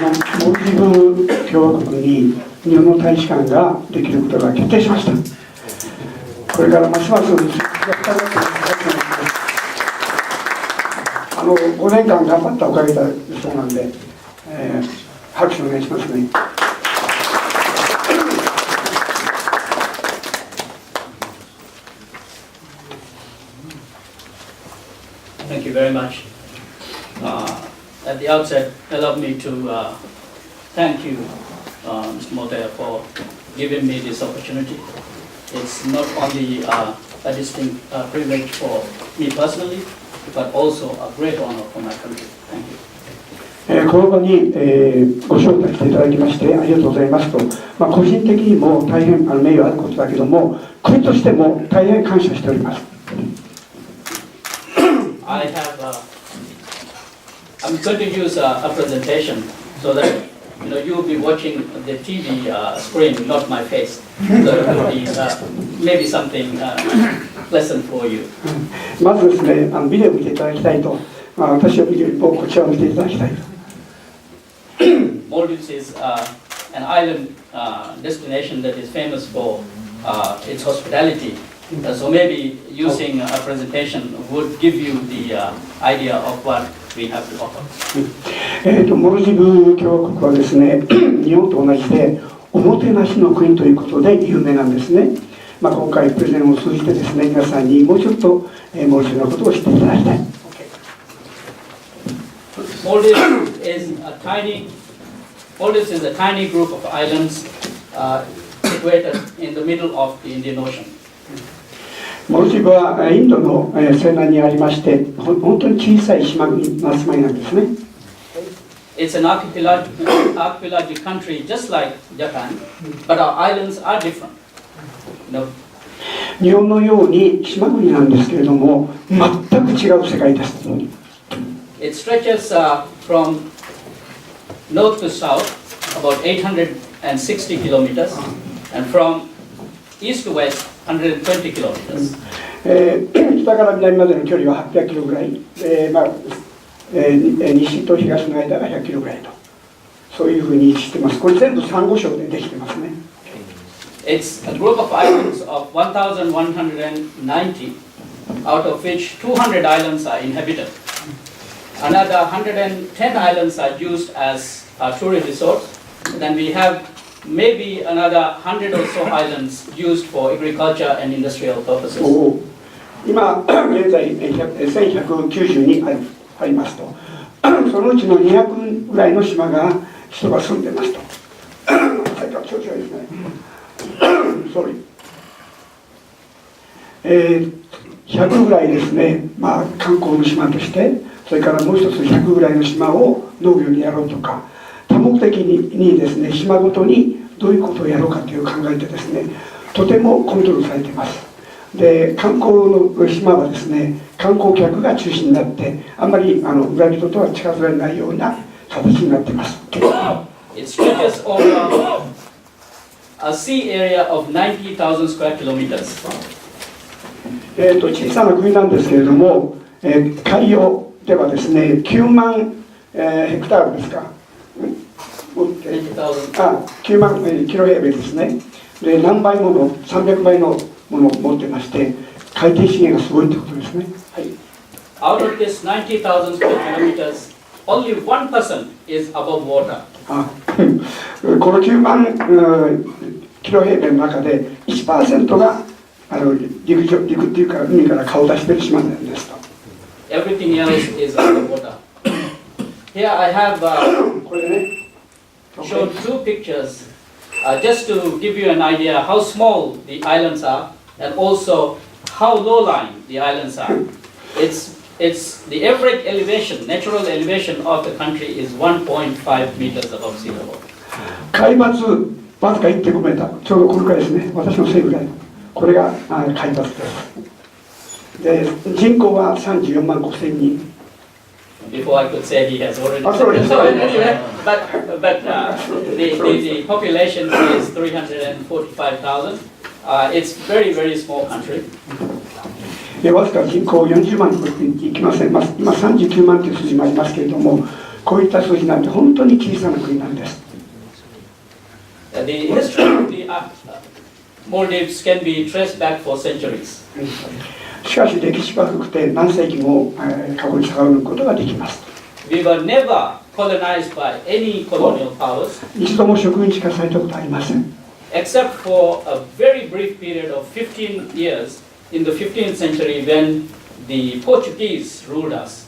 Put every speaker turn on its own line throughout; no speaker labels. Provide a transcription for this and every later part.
モルディブ共和国に日本の大使館ができることが決定しました。これからますます5年間頑張ったおかげだそうなんで、拍手お願いしますね。
Thank you very much. At the outset, allow me to thank you, Mr. Motea, for giving me this opportunity. It's not only a distinct privilege for me personally, but also a great honor for my country. Thank you.
この場に、ご招待していただきましてありがとうございますと、個人的にも大変名誉あることだけども、国としても大変感謝しております。
I'm going to use a presentation so that you'll be watching the TV screen, not my face. So it will be maybe something pleasant for you.
まずですね、ビデオを見ていただきたいと、私はビデオをこちらを見ていただきたいと。
Maldives is an island destination that is famous for its hospitality. So maybe using a presentation would give you the idea of what we have to offer.
モルディブ共和国はですね、日本と同じでおもてなしの国ということで有名なんですね。今回プレゼンを通じてですね、皆さんにもうちょっとモルディブのことを知っていただきたい。
Maldives is a tiny group of islands situated in the middle of the Indian Ocean.
モルディブはインドの西南にありまして、本当に小さい島国なんですね。
It's an archipelagic country just like Japan, but our islands are different.
日本のように島国なんですけれども、全く違う世界です。
It stretches from north to south about 860 kilometers, and from east to west 120 kilometers.
北から南までの距離は800キロぐらい、西と東の間が100キロぐらいと、そういうふうに位置しています。これ全部サンゴ礁でできてますね。
It's a group of islands of 1,190, out of which 200 islands are inhabited. Another 110 islands are used as tourist resorts. Then we have maybe another 100 or so islands used for agriculture and industrial purposes.
今現在1192ありますと、そのうちの200ぐらいの島が人が住んでますと。最近は調子がいいですね。100ぐらいですね、観光の島として、それからもう一つ100ぐらいの島を農業にやろうとか、多目的にですね、島ごとにどういうことをやろうかという考えてですね、とてもコントロールされています。で、観光の島はですね、観光客が中心になって、あんまり村人とは近づられないような形になっています。
It stretches over a sea area of 90,000 square kilometers.
小さな国なんですけれども、海洋ではですね、9万ヘクタールですか。9万キロ平米ですね。で、何倍もの300倍のものを持ってまして、海底資源がすごいということですね。はい。
Out of this 90,000 square kilometers, only 1% is above water.
この9万キロ平米の中で 1% が陸っていうか海から顔を出している島なんですと。
Everything else is underwater. Here I have shown two pictures just to give you an idea how small the islands are and also how low-lying the islands are. It's the average elevation, natural elevation of the country is 1.5 meters above sea level.
海抜わずか 1.5 メーター、ちょうどこのくらいですね。私の背ぐらい。これが海抜です。で、人口は34万5千人。
Before I could say he has already said so anyway, but the population is 345,000. It's very, very small country.
わずか人口40万にいきません。今39万という数字もありますけれども、こういった数字なんて本当に小さな国なんです。
The history of the Maldives can be traced back for centuries.
しかし歴史が深くて何世紀も過去に遡ることができます。
We were never colonized by any colonial powers,
一度も植民地化されたことはありません。
except for a very brief period of 15 years in the 15th century when the Portuguese ruled us.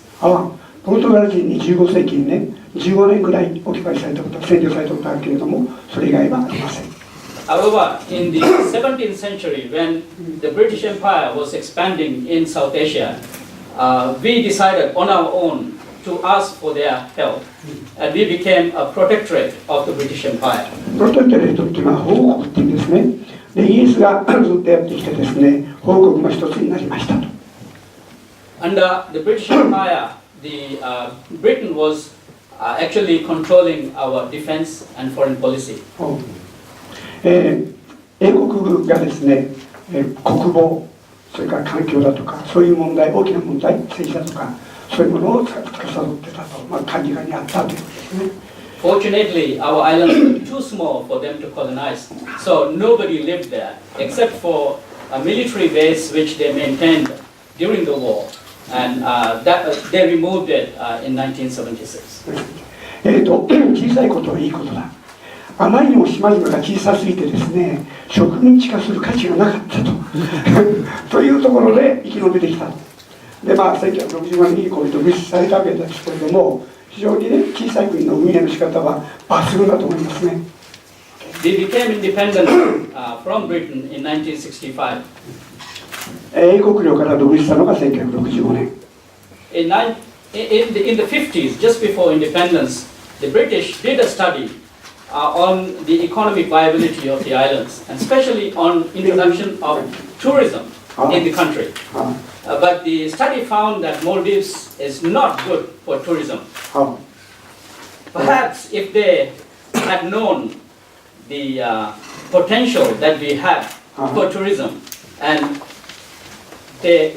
ポルトガル人に15世紀にね、15年ぐらいオキュパイされたこと、占領されたことがあるけれども、それ以外はありません。
However, in the 17th century, when the British Empire was expanding in South Asia, we decided on our own to ask for their help, and we became a protectorate of the British Empire.
プロテクトレートっていうのは保護国っていうんですね。で、イギリスがずっとやってきてですね、保護国の一つになりましたと。
Under the British Empire, Britain was actually controlling our defense and foreign policy.
英国がですね、国防、それから環境だとか、そういう問題、大きな問題、政治だとか、そういうものを司ってたと、管理下にあったということですね。
Fortunately, our islands were too small for them to colonize, so nobody lived there except for a military base which they maintained during the war, and they removed it in 1976.
小さいことはいいことだ。あまりにも島々が小さすぎてですね、植民地化する価値がなかったとというところで生き延びてきた。で、1965年にこういう独立されたわけですけれども、非常にね、小さい国の運営の仕方は抜群だと思いますね。
We became independent from Britain in 1965.
英国領から独立したのが1965年。
In the 50s, just before independence, the British did a study on the economic viability of the islands, and especially on introduction of tourism in the country. But the study found that Maldives is not good for tourism. Perhaps if they had known the potential that we have for tourism, and the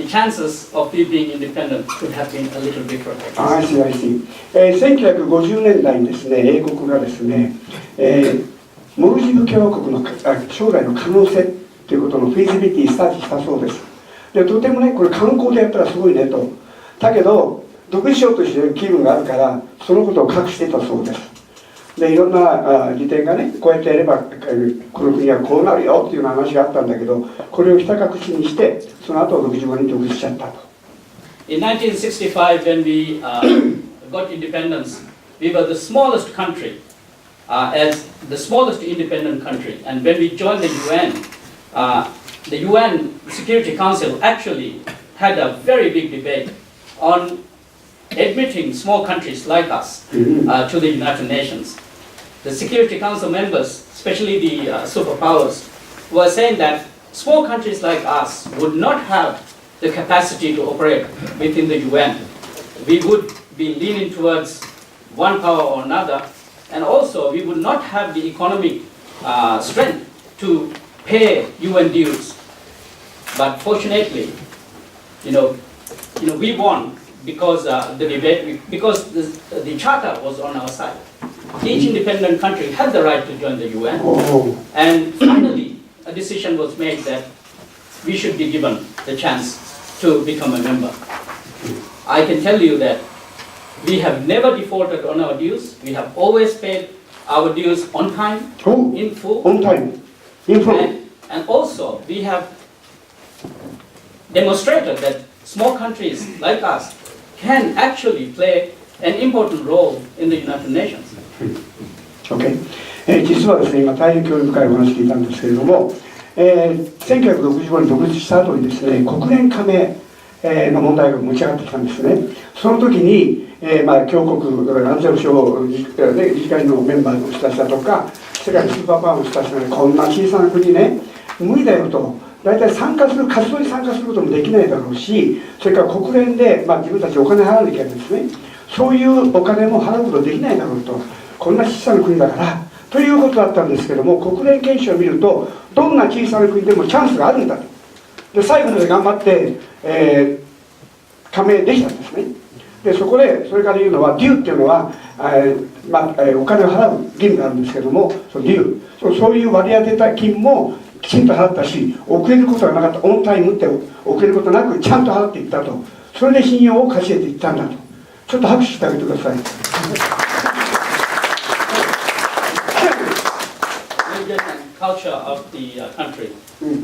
chances of we being independent could have been a little different.
I see. 1950年代にですね、英国がですね、モルディブ共和国の将来の可能性ということのフィジビリティスターチしたそうです。で、とてもね、これ観光でやったらすごいねと。だけど、独立しようとしている気分があるから、そのことを隠していたそうです。で、いろんな利点がね、こうやってやればこの国はこうなるよっていうような話があったんだけど、これをひた隠しにして、その後65年に独立しちゃったと。
In 1965, when we got independence, we were the smallest country, as the smallest independent country. And when we joined the UN Security Council actually had a very big debate on admitting small countries like us to the United Nations. The Security Council members, especially the superpowers, were saying that small countries like us would not have the capacity to operate within the UN. We would be leaning towards one power or another, and also we would not have the economic strength to pay UN dues. But fortunately, we won because the charter was on our side. Each independent country had the right to join the UN, and finally a decision was made that we should be given the chance to become a member. I can tell you that we have never defaulted on our dues. We have always paid our dues on time, in full.
On time, in full.
And also we have demonstrated that small countries like us can actually play an important role in the United Nations.
Okay. 実はですね、今大変興味深いお話聞いたんですけれども、1965年独立した後にですね、国連加盟の問題が持ち上がってきたんですね。その時に、強国安全保障理事会のメンバーの人たちだとか、世界のスーパーパワーの人たちが、こんな小さな国ね、無理だよと。大体活動に参加することもできないだろうし、それから国連で、自分たちお金払わなきゃいけないんですね。そういうお金も払うことできないだろうと。こんな小さな国だからということだったんですけども、国連憲章を見るとどんな小さな国でもチャンスがあるんだと。で、最後まで頑張って、加盟できたんですね。でそこでそれから言うのはデューっていうのは、お金を払う義務があるんですけども、そのデュー、そういう割り当てた金もきちんと払ったし、遅れることがなかった、オンタイムって遅れることなくちゃんと払っていったと、それで信用を勝ち得ていったんだと。ちょっと拍手してあげてください。
Culture of the country.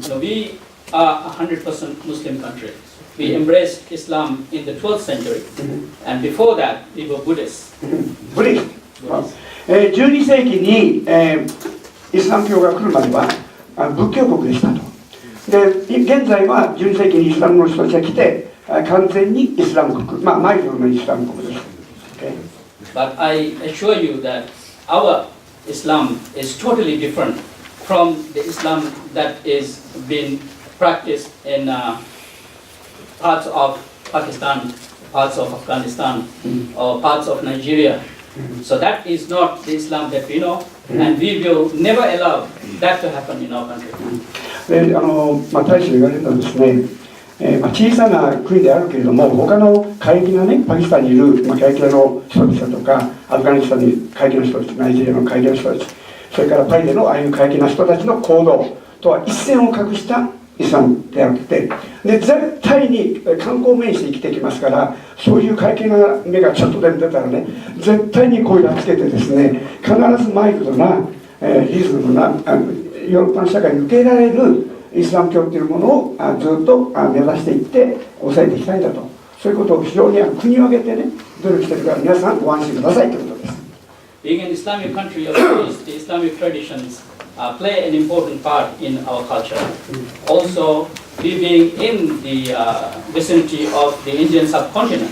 So we are a 100% Muslim country. We embraced Islam in the 12th century, and before that we were Buddhists.
ブリス、12世紀に、イスラム教が来るまでは仏教国でしたと。で現在は12世紀にイスラムの人たちが来て完全にイスラム国、マイルドのイスラム国です。Okay?
But I assure you that our Islam is totally different from the Islam that is being practiced in parts of Pakistan, parts of Afghanistan, or parts of Nigeria. So that is not the Islam that we know, and we will never allow that to happen in our country.
で大使が言われるのはですね、小さな国であるけれども、他の過激なね、パキスタンにいる、過激なの人たちだとか、アフガニスタンに過激な人たち、ナイジェリアの過激な人たち、それからパリでのああいう過激な人たちの行動とは一線を画したイスラムであって、で絶対に観光名士で生きていきますから、そういう過激な目がちょっとでも出たらね、絶対にこうやっつけてですね、必ずマイルドな、リズムなヨーロッパの社会に受け入れられるイスラム教というものをずっと目指していって抑えていきたいんだと、そういうことを非常に国を挙げてね努力しているから、皆さんご安心くださいということです。
Being an Islamic country, of course, the Islamic traditions play an important part in our culture. Also, we being in the vicinity of the Indian subcontinent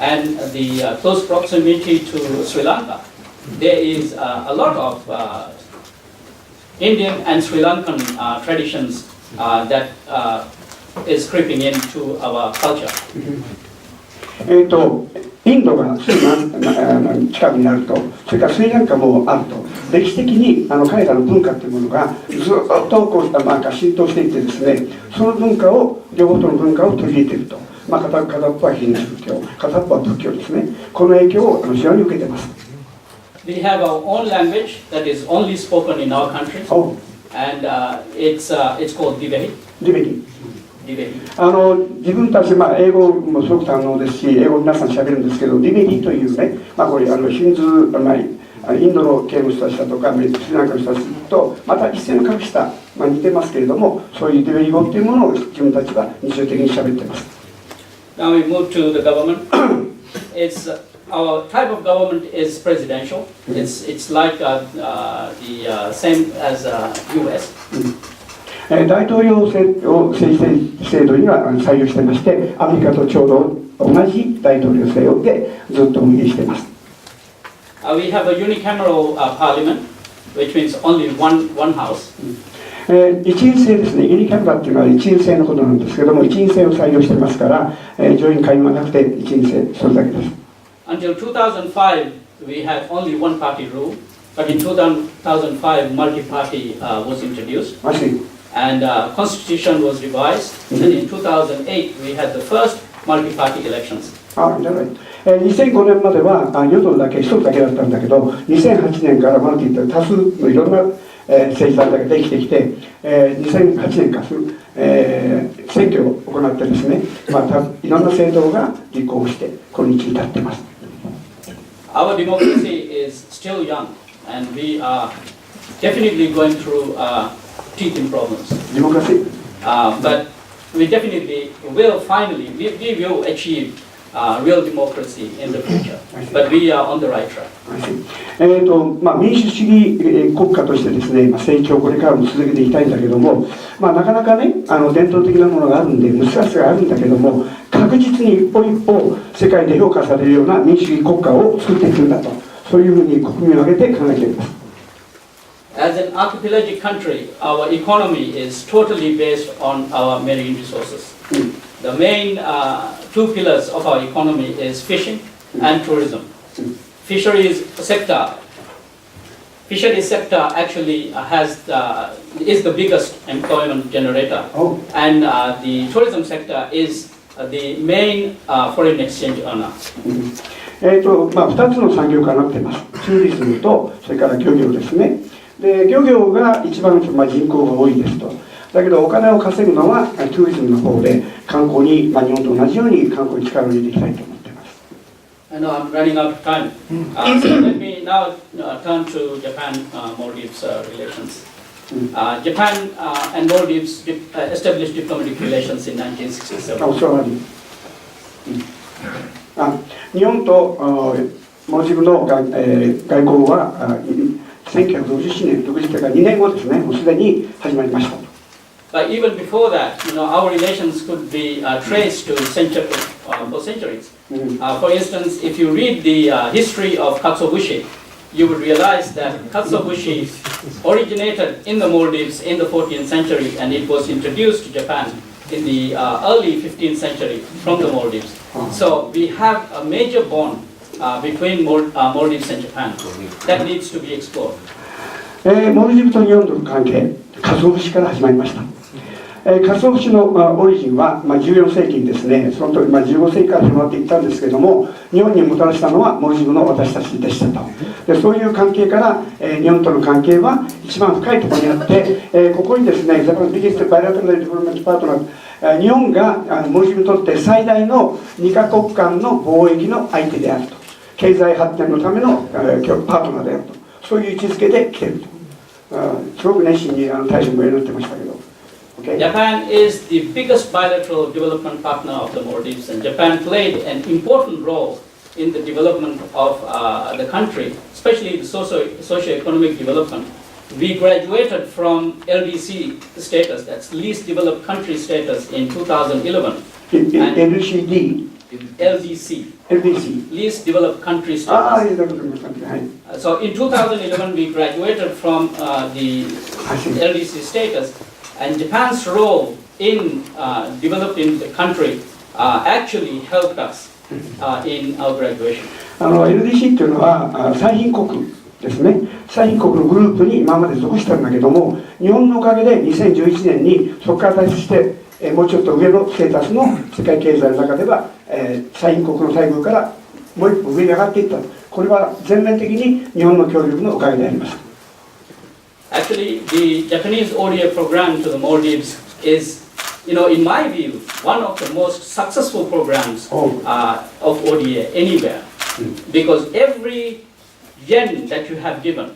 and the close proximity to Sri Lanka, there is a lot of Indian and Sri Lankan traditions that is creeping into our culture.
インドがすぐ近くにあると、それからスリランカもあると、歴史的に彼らの文化というものがずっとこう浸透していってですね、その文化を、両方との文化を取り入れていると、片っぽはヒンドゥー教、片っぽは仏教ですね、この影響を非常に受けています。
We have our own language that is only spoken in our country, and it's called Divehi.
ディベリ自分たち、英語もすごく堪能ですし、英語皆さんしゃべるんですけど、ディベリというね、これヒンズー、インドの系の人たちだとか、スリランカの人たちとまた一線を画した、似てますけれども、そういうディベリ語というものを自分たちは日常的にしゃべっています。
Now we move to the government. Our type of government is presidential. It's like the same as US.
大統領政治制度には採用していまして、アメリカとちょうど同じ大統領制でずっと運営しています。
We have a unicameral parliament, which means only one house.
一院制ですね、ユニキャメラっていうのは一院制のことなんですけども、一院制を採用していますから、上院下院はなくて一院制、それだけです。
Until 2005, we had only one party rule, but in 2005, multi-party was introduced. And constitution was revised, and in 2008 we had the first multi-party elections.
2005年までは与党だけ、一つだけだったんだけど、2008年からマルティって多数のいろんな政治団体ができてきて、2008年から選挙を行ってですね、いろんな政党が立候補して、これに至っています。
Our democracy is still young, and we are definitely going through teething problems.
Democracy?
But we definitely will finally, we will achieve real democracy in the future. But we are on the right track.
民主主義国家としてですね、成長をこれからも続けていきたいんだけども、なかなかね、伝統的なものがあるんで、難しさがあるんだけども、確実に一歩一歩世界で評価されるような民主主義国家を作っていくんだと、そういうふうに国民を挙げて考えています。
As an archipelagic country, our economy is totally based on our marine resources. The main two pillars of our economy is fishing and tourism. Fisheries sector actually is the biggest employment generator, and the tourism sector is the main foreign exchange earner.
2つの産業からなっています。ツーリズムとそれから漁業ですね。で漁業が一番、人口が多いですと。だけどお金を稼ぐのはツーリズムの方で観光に、日本と同じように観光に力を入れていきたいと思っています。
I know I'm running out of time. So let me now turn to Japan-Maldives relations. Japan and Maldives established diplomatic relations in 1967.
お世話に。日本とモルディブの外交は1967年、60から2年後ですね、もうすでに始まりました。
But even before that, our relations could be traced to for centuries. For instance, if you read the history of katsuobushi, you would realize that katsuobushi originated in the Maldives in the 14th century, and it was introduced to Japan in the early 15th century from the Maldives. So we have a major bond between Maldives and Japan that needs to be explored.
モルディブと日本との関係、鰹節から始まりました。鰹節のオリジンは14世紀にですね、その時15世紀から広まっていったんですけれども、日本にもたらしたのはモルディブの私たちでしたと。でそういう関係から、日本との関係は一番深いところにあって、ここにですね、ジャパンビジネスバイラテラルディベロップメントパートナー、日本がモルディブにとって最大の2カ国間の貿易の相手であると、経済発展のためのパートナーであると、そういう位置づけで来ていると。すごく熱心に大使も言ってましたけど。
Japan is the biggest bilateral development partner of the Maldives, and Japan played an important role in the development of the country, especially the socio-economic development. We graduated from LDC status, that's least developed country status, in 2011. LDC, least developed country status. So in 2011, we graduated from the LDC status. And Japan's role in developing the country actually helped us in our graduation.
LDC っていうのは最貧国ですね。最貧国のグループに今まで属してたんだけども、日本のおかげで2011年にそこから退出して、もうちょっと上のステータスの世界経済の中では、最貧国の待遇からもう一歩上に上がっていった。これは全面的に日本の協力のおかげであります。
Actually, the Japanese ODA program to the Maldives is, in my view, one of the most successful programs of ODA anywhere. Because every yen that you have given,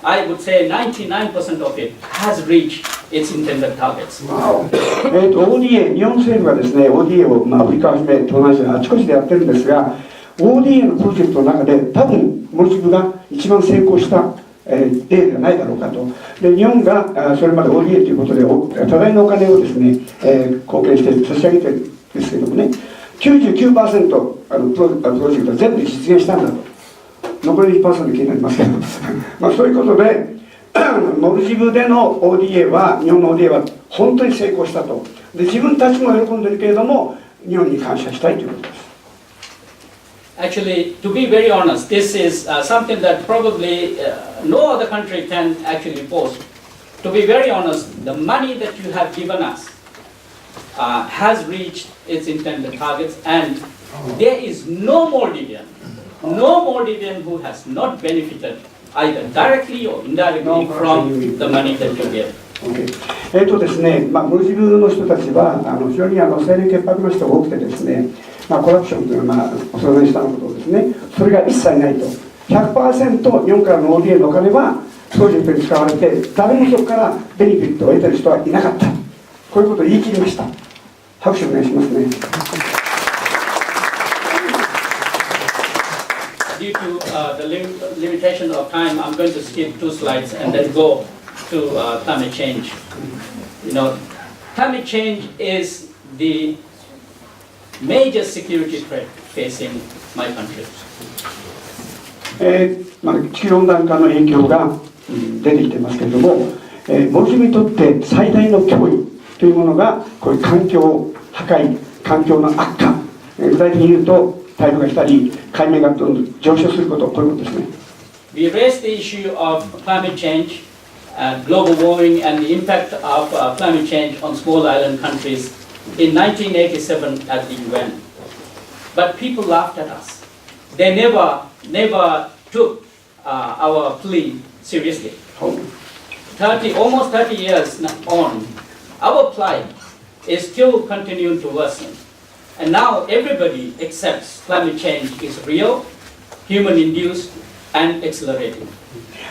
I would say 99% of it has reached its intended targets.
ODA、日本政府がですね、ODA をアフリカをはじめ東南アジアあちこちでやってるんですが、ODA のプロジェクトの中で多分モルディブが一番成功した例ではないだろうかと。で日本がそれまで ODA ということで多大なお金をですね、貢献して差し上げてるんですけどもね、99% プロジェクトは全部実現したんだと。残り 1% 気になりますけどそういうことでモルディブでの ODA は、日本の ODA は本当に成功したと。で自分たちも喜んでるけれども、日本に感謝したいということです。
Actually, to be very honest, this is something that probably no other country can actually boast. To be very honest, the money that you have given us has reached its intended targets, and there is no Maldivian who has not benefited either directly or indirectly from the money that you give.
ですね、モルディブの人たちは非常に清廉潔白の人が多くてですね、コラプションというのはおそれしたのことですね、それが一切ないと。100% 日本からの ODA のお金はプロジェクトに使われて、誰もそこからベネフィットを得ている人はいなかった。こういうことを言い切りました。拍手お願いしますね。
Due to the limitation of time, I'm going to skip 2 slides and then go to climate change. Climate change is the major security threat facing my country.
地球温暖化の影響が出てきてますけれども、モルディブにとって最大の脅威というものがこういう環境破壊、環境の悪化、具体的に言うと台風が来たり海面がどんどん上昇すること、こういうことですね。
We raised the issue of climate change, global warming, and the impact of climate change on small island countries in 1987 at the UN. But people laughed at us. They never took our plea seriously. 30 years on, our plight is still continuing to worsen. And now everybody accepts climate change is real, human-induced, and accelerating.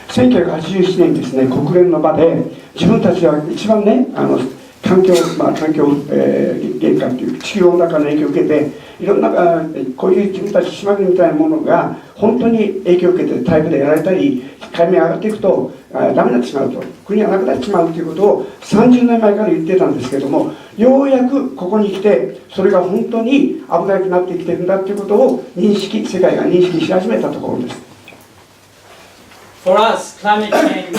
1987年ですね、国連の場で自分たちは一番ね、環境変化という地球温暖化の影響を受けて、いろんなこういう自分たち島国みたいなものが本当に影響を受けて台風でやられたり、海面が上がっていくとダメになってしまうと、国がなくなってしまうということを30年前から言ってたんですけども、ようやくここに来てそれが本当に危なくなってきてるんだということを世界が認識し始めたところです。
For us, climate change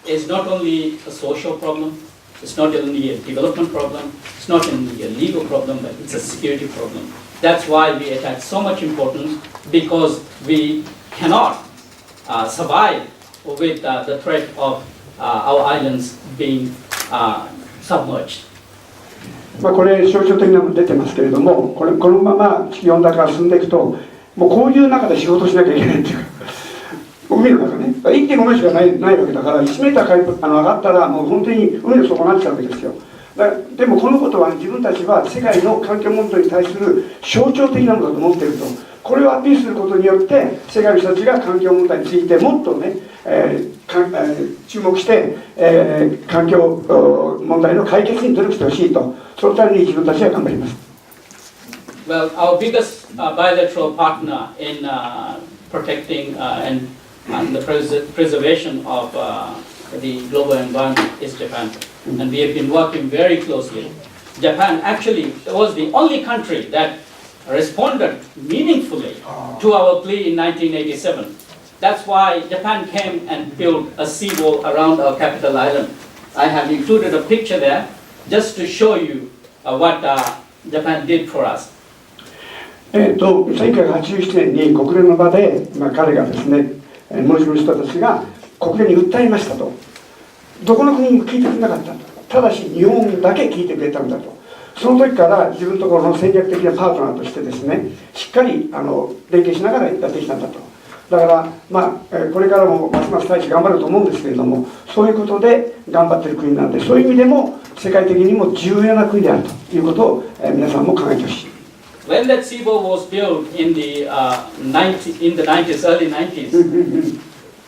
is not only a social problem, it's not only a development problem, it's not only a legal problem, but it's a security problem. That's why we attach so much importance, because we cannot survive with the threat of our islands being submerged.
これ象徴的なの出てますけれども、このまま地球温暖化が進んでいくと、もうこういう中で仕事しなきゃいけないっていうか、海の中ね、1.5 メートルしかないわけだから、1メーター上がったらもう本当に海の底になっちゃうわけですよ。でもこのことは自分たちは世界の環境問題に対する象徴的なものだと思っていると、これをアピールすることによって世界の人たちが環境問題についてもっとね、注目して、環境問題の解決に努力してほしいと、そのために自分たちは頑張ります。
Well, our biggest bilateral partner in protecting and the preservation of the global environment is Japan. And we have been working very closely. Japan actually was the only country that responded meaningfully to our plea in 1987. That's why Japan came and built a seawall around our capital island. I have included a picture there just to show you what Japan did for us.
1987年に国連の場で、彼がですね、モルディブの人たちが国連に訴えましたと。どこの国も聞いてくれなかったと。ただし日本だけ聞いてくれたんだと。その時から自分のところの戦略的なパートナーとしてですね、しっかり連携しながらやってきたんだと。だからこれからもますます大使頑張ると思うんですけれども、そういうことで頑張っている国なんで、そういう意味でも世界的にも重要な国であるということを皆さんも考えてほしい。
When that seawall was built in the 90s, early 90s,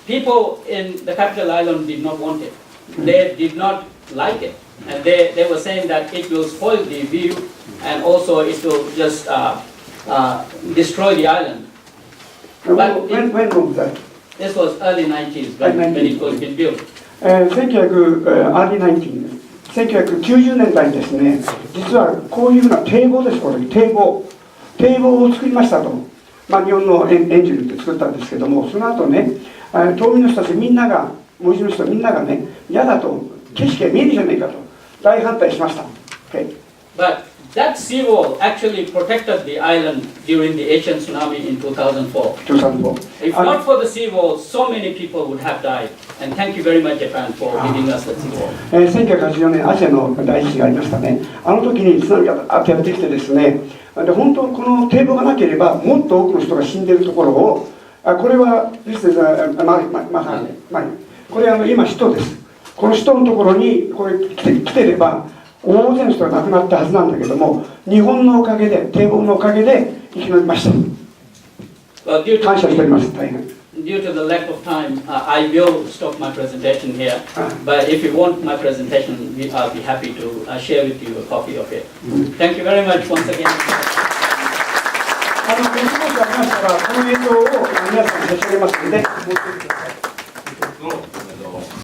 people in the capital island did not want it. They did not like it, and they were saying that it will spoil the view, and also it will just destroy the island. But
when was that?
This was early 90s when it was been built.
1990年代にですね、実はこういうふうな堤防です。これ堤防を作りましたと、日本のエンジンで作ったんですけども、その後ね、島民の人たちみんなが、文字の人みんながね、嫌だと、景色が見えるじゃないかと大反対しました。
But that seawall actually protected the island during the Asian tsunami in 2004. If not for the seawall, so many people would have died. And thank you very much, Japan, for giving us that seawall.
1984年アジアの大地震がありましたね。あの時に津波がやってきてですね、で本当この堤防がなければもっと多くの人が死んでいるところを、これはこれ今首都です。この首都のところにこれ来てれば大勢の人が亡くなったはずなんだけども、日本のおかげで、堤防のおかげで生き延びました。感謝しております。大変。
Due to the lack of time, I will stop my presentation here. But if you want my presentation, I'll be happy to share with you a copy of it. Thank you very much once again.
ご質問がありましたら、この映像を皆さんに差し上げますので、持ってきてください。